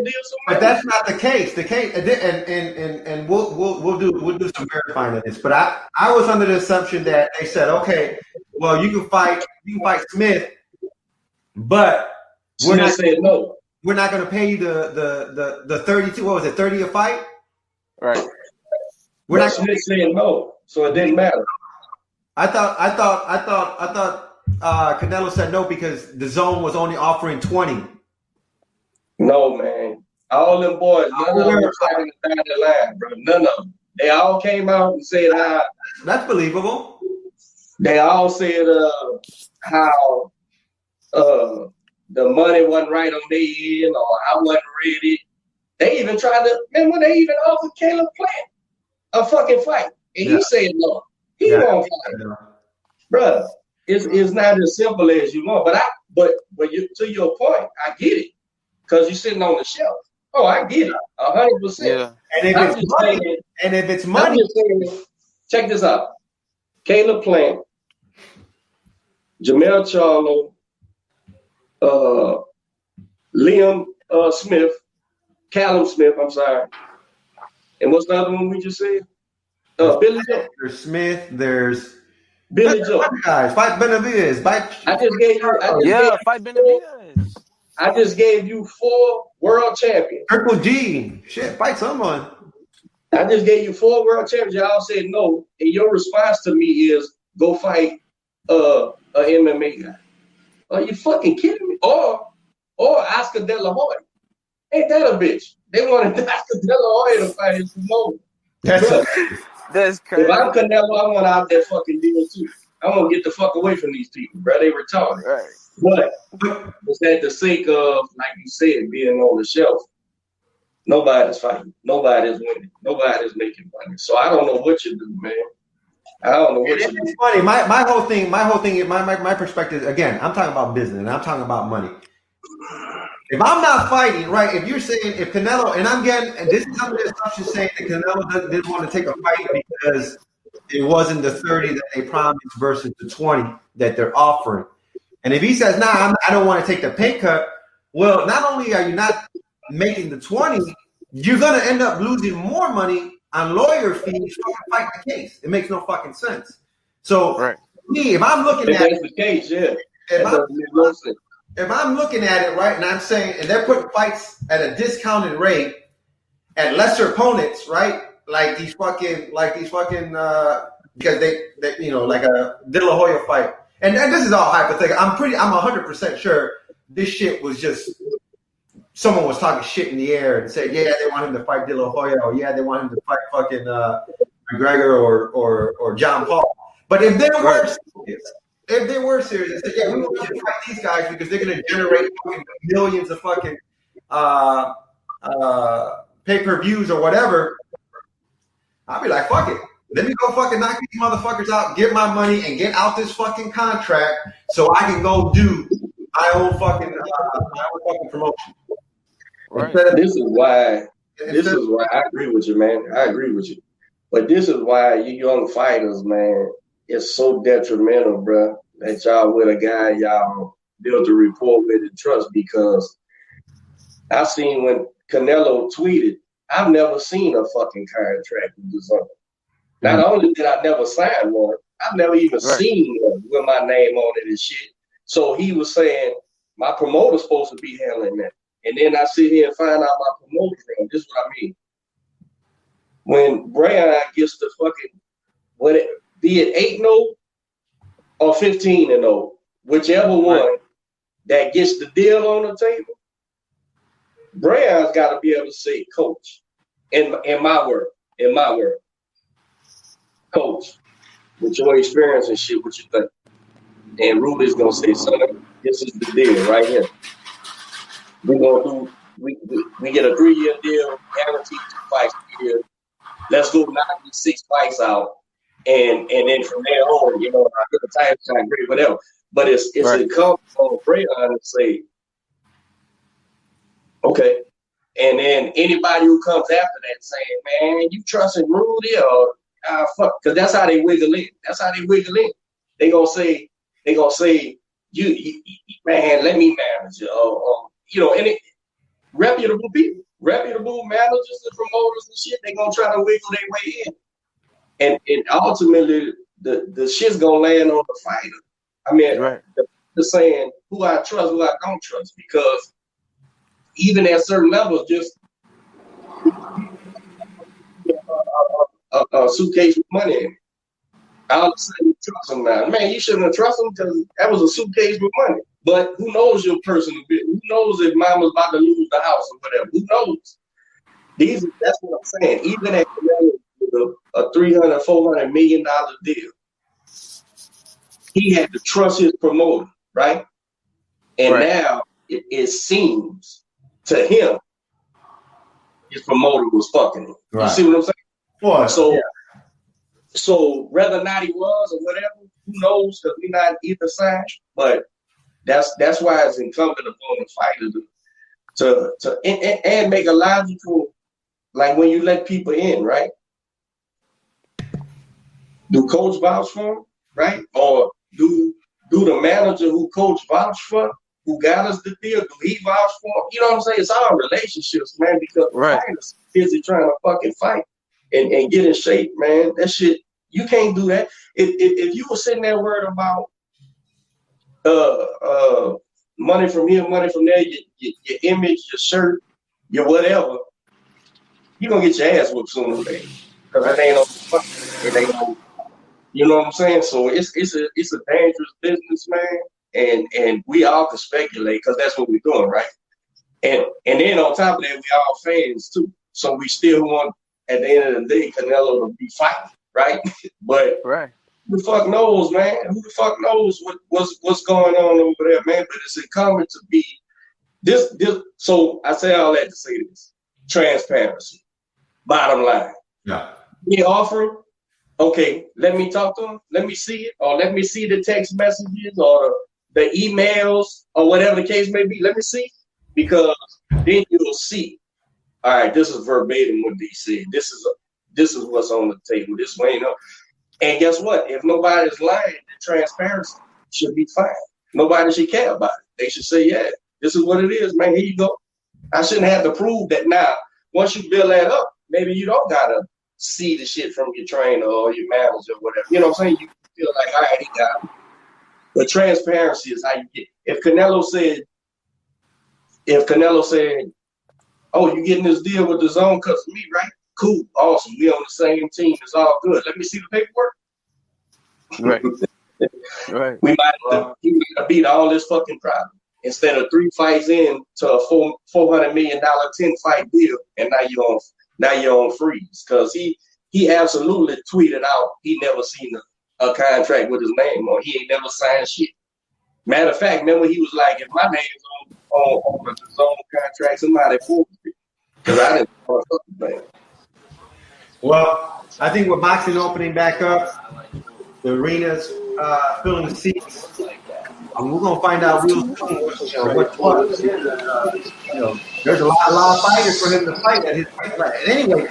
deal But that's not the case. The case, and we'll do some verifying of this. But I was under the assumption that they said, okay, well, you can fight Smith, but we're not going to pay you the 32. What was it, 30 a fight? Right. We're not. Smith saying no, so it didn't matter. I thought Canelo said no because the zone was only offering 20. No, man. All them boys, none of them were trying to down the line, bro. None of them. They all came out and said how. That's believable. They all said how the money wasn't right on their end, or I wasn't ready. They even tried to. Remember, they even offered Caleb Plant a fucking fight, and he said no. He won't fight, bro. It's not as simple as you want. But you, to your point, I get it. Because you're sitting on the shelf. Oh, I get it. 100%. Yeah. And if it's money, check this out. Caleb Plant, Jamel Charlo, Liam Smith, Callum Smith, I'm sorry. And what's the other one we just said? Billy Joe. There's Smith, there's Billy Joe. Guys, fight Benavidez. Fight Benavidez. I just gave you 4 world champions. Triple G. Shit, fight someone. I just gave you 4 world champions. Y'all said no. And your response to me is go fight a MMA guy. Are you fucking kidding me? Or Oscar De La Hoya. Ain't that a bitch? They wanted Oscar De La Hoya to fight his promoter. That's crazy. If I'm Canelo, I want out that fucking deal too. I want to get the fuck away from these people, bro. They retarded. Right. But it's at the sake of, like you said, being on the shelf. Nobody's fighting. Nobody's winning. Nobody's making money. So I don't know what you do, man. I don't know what you do. It's funny. My whole thing, my perspective, again, I'm talking about business and I'm talking about money. If I'm not fighting, right, if you're saying, if Canelo, and I'm getting, and this is some of the assumptions saying that Canelo didn't want to take a fight because it wasn't the 30 that they promised versus the 20 that they're offering. And if he says, nah, I don't want to take the pay cut, well, not only are you not making the 20, you're going to end up losing more money on lawyer fees to fight the case. It makes no fucking sense. So, me, if I'm looking at it, the case, yeah. If I'm looking at it, right, and I'm saying, and they're putting fights at a discounted rate at lesser opponents, right, like these fucking, because they you know, like a De La Hoya fight. And this is all hypothetical. I'm 100% sure this shit was just someone was talking shit in the air and said, yeah, they want him to fight De La Hoya, or yeah, they want him to fight fucking McGregor or John Paul. But if they were serious, they said, yeah, we want you to fight these guys because they're going to generate fucking millions of fucking pay-per-views or whatever, I'll be like, fuck it. Let me go fucking knock these motherfuckers out, get my money, and get out this fucking contract so I can go do my own fucking promotion. Right. This is why I agree with you, man. I agree with you. But this is why you young fighters, man, it's so detrimental, bro, that y'all with a guy y'all build a rapport with and trust, because I seen when Canelo tweeted, I've never seen a fucking contract with this other. Not only did I never sign one, I've never even seen one with my name on it and shit. So he was saying, my promoter's supposed to be handling that. And then I sit here and find out my promoter's name. This is what I mean. When Breyon gets the fucking, be it 8-0 or 15-0, whichever one that gets the deal on the table, Breyon's got to be able to say, coach, in my word, coach, with your experience and shit, what you think? And Rudy's gonna say, son, this is the deal right here. We're gonna do, we get a 3-year deal, guaranteed 2 fights a year. Let's go knock these 6 fights out, and then from there on, you know, the time's not great, whatever. But it's a come on Breyon and say, okay. And then anybody who comes after that saying, man, you trusting Rudy or fuck, because that's how they wiggle in. They gonna say, you man, let me manage you. You know, and reputable people, reputable managers and promoters and shit. They gonna try to wiggle their way in, and ultimately the shit's gonna land on the fighter. I mean, the saying who I trust, who I don't trust, because even at certain levels, just a suitcase with money in it. All of a sudden you trust them now. Man, you shouldn't have trusted them because that was a suitcase with money. But who knows your personal business? Who knows if mama's about to lose the house or whatever? Who knows? That's what I'm saying. Even at a $300, $400 million deal, he had to trust his promoter, right? And now it seems to him his promoter was fucking him. You see what I'm saying? Boy, So whether or not he was or whatever, who knows? Because we're not either side. But that's why it's incumbent upon the fighter to make a logical, like when you let people in, right? Do coach vouch for him, right? Or do the manager who coach vouch for, who got us the deal, do he vouch for him? You know what I'm saying? It's all relationships, man, because the fighters busy trying to fucking fight and get in shape, man. That shit, you can't do that. If you were sitting there worried about money from here, money from there, your image, your shirt, your whatever, you're gonna get your ass whooped sooner or later. Because it ain't no, you know what I'm saying? So it's a dangerous business, man. And we all can speculate because that's what we're doing, right? And then on top of that, we all fans too. So we still want, at the end of the day, Canelo to be fighting, right? But who the fuck knows, man? Who the fuck knows what's going on over there, man? But it's incumbent to be this. So I say all that to say this: transparency. Bottom line. Yeah. We offer him, okay, let me talk to him, let me see it, or let me see the text messages or the emails or whatever the case may be. Let me see, because then you'll see. All right, this is verbatim what they said. This is what's on the table. This way, you know. And guess what? If nobody's lying, the transparency should be fine. Nobody should care about it. They should say, yeah, this is what it is, man. Here you go. I shouldn't have to prove that now. Once you build that up, maybe you don't gotta see the shit from your trainer or your manager or whatever. You know what I'm saying? You feel like, all right, he got it. But transparency is how you get. If Canelo said, oh, you getting this deal with the zone because of me, right? Cool, awesome. We on the same team. It's all good. Let me see the paperwork. Right. We might have beat all this fucking problem instead of 3 fights in to a $400 million 10-fight deal, and now you're on freeze because he absolutely tweeted out he never seen a contract with his name on. He ain't never signed shit. Matter of fact, remember he was like, if my name's on the zone contract, somebody forced it because I didn't want to fucking thing. Well, I think with boxing opening back up, the arena's filling the seats. We're gonna find out real soon what was. There's a lot of fighters for him to fight at his weight class. Anyway,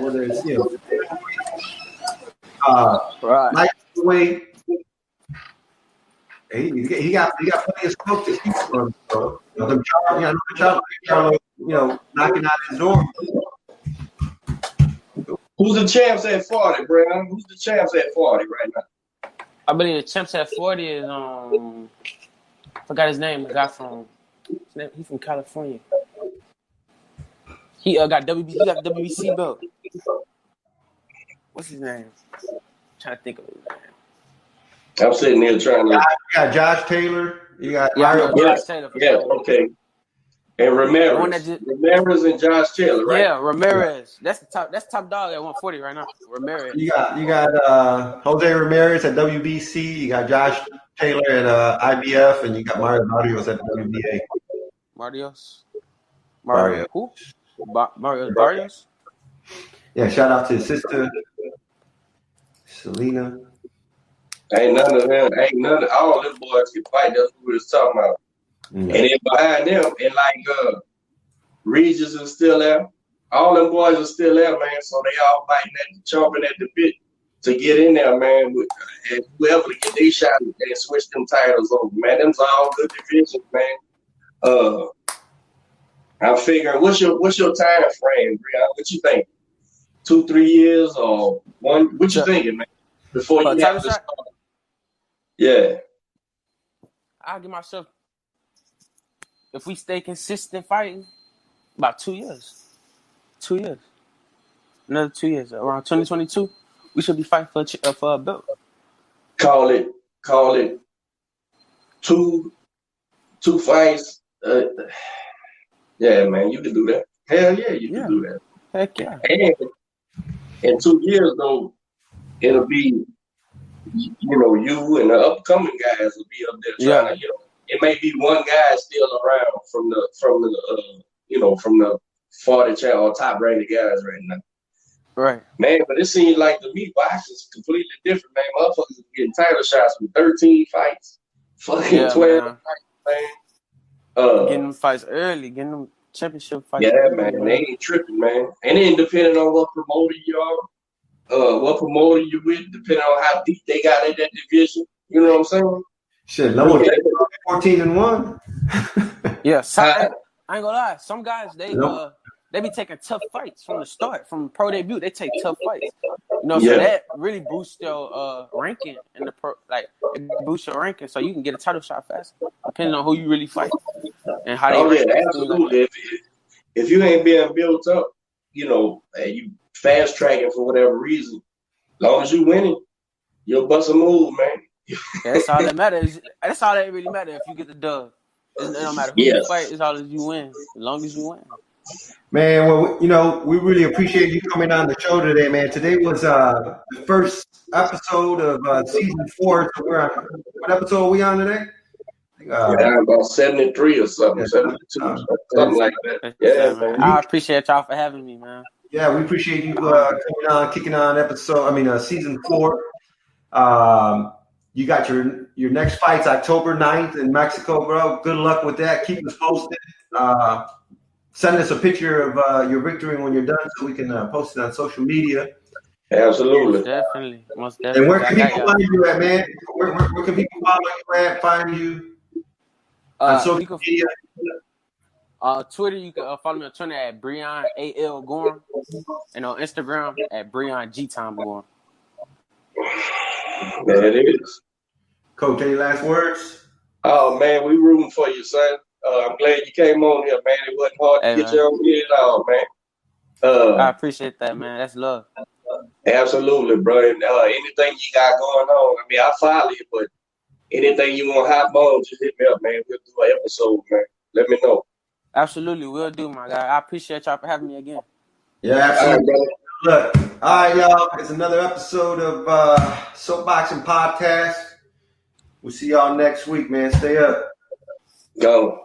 whether it's lightweight. He got plenty of smoke to speak from. So, Charlo, knocking out his door. Who's the champs at 40, Breyon? Who's the champs at 40 right now? I believe the champs at 40 is forgot his name. The guy he's from California. He got WBC belt. What's his name? I'm trying to think of his name. I'm sitting here trying to. You got Josh Taylor. You got Josh Taylor. Yeah, okay. And Ramirez and Josh Taylor, right? Yeah, Ramirez. That's top dog at 140 right now. Ramirez. You got Jose Ramirez at WBC. You got Josh Taylor at IBF, and you got Mario Barrios at WBA. Mario. Who? Mario Barrios. Yeah. Shout out to his sister, Selena. Ain't none of all them boys can fight. That's what we was talking about. Mm-hmm. And then behind them, and like Regis is still there. All them boys are still there, man. So they all fighting chomping at the bit to get in there, man. And whoever to get their shot and switch them titles over, man. Them's all good divisions, man. I'm figuring, what's your time frame, Breon? What you think? 2-3 years or one? What you thinking, man? Before you have to start? Yeah. I'll give myself, if we stay consistent fighting, about 2 years. 2 years. Another 2 years. Around 2022, we should be fighting for a belt. Call it two fights. Yeah, man, you can do that. Hell yeah, you can do that. Heck yeah. And in 2 years, though, it'll be, you and the upcoming guys will be up there trying to, it may be one guy still around from the 40 or top rated guys right now. Right. Man, but it seems like to me, boxing is completely different, man. Motherfuckers are getting title shots with 13 fights, fucking 12 fights, man. Getting them fights early, getting them championship fights. Yeah, early, man, they ain't tripping, man. And then depending on what promoter you are, what promoter you with, depending on how deep they got in that division. You know what I'm saying? Shit, no one 14-1. Yeah, I ain't gonna lie. Some guys they be taking tough fights from the start, from pro debut. They take tough fights. So that really boosts your ranking in the pro. Like it boosts your ranking, so you can get a title shot faster, depending on who you really fight and how they. Oh yeah, absolutely. Like if you ain't being built up, and you fast tracking for whatever reason, as long as you winning, you'll bust a move, man. That's all that matters. That's all that really matters. If you get the dub, it don't matter who you fight. It's all as you win, as long as you win. Man, well, we really appreciate you coming on the show today, man. Today was the first episode of season 4. So we're on, what episode are we on today? About 73 or something, 72, something like that. Yeah, man. I appreciate y'all for having me, man. Yeah, we appreciate you coming on, kicking on season 4. You got your next fight's October 9th in Mexico, bro. Good luck with that. Keep us posted. Send us a picture of your victory when you're done so we can post it on social media. Absolutely. Most definitely. And where can people find you at, man? Where can people follow you at, find you on social media? Twitter, you can follow me on Twitter at Breyon A.L. Gorham, and on Instagram at Breyon G. Tom Gorham. There it is. Coach, any last words? Oh, man, we rooting for you, son. I'm glad you came on here, man. It wasn't hard to get you on here at all, man. I appreciate that, man. That's love. Absolutely, bro. And anything you got going on, I follow you, but anything you want to hop on, just hit me up, man. We'll do an episode, man. Let me know. Absolutely, we'll do, my guy. I appreciate y'all for having me again. Yeah, absolutely. Look, all right, y'all. It's another episode of Soapboxing Podcast. We'll see y'all next week, man. Stay up. Go.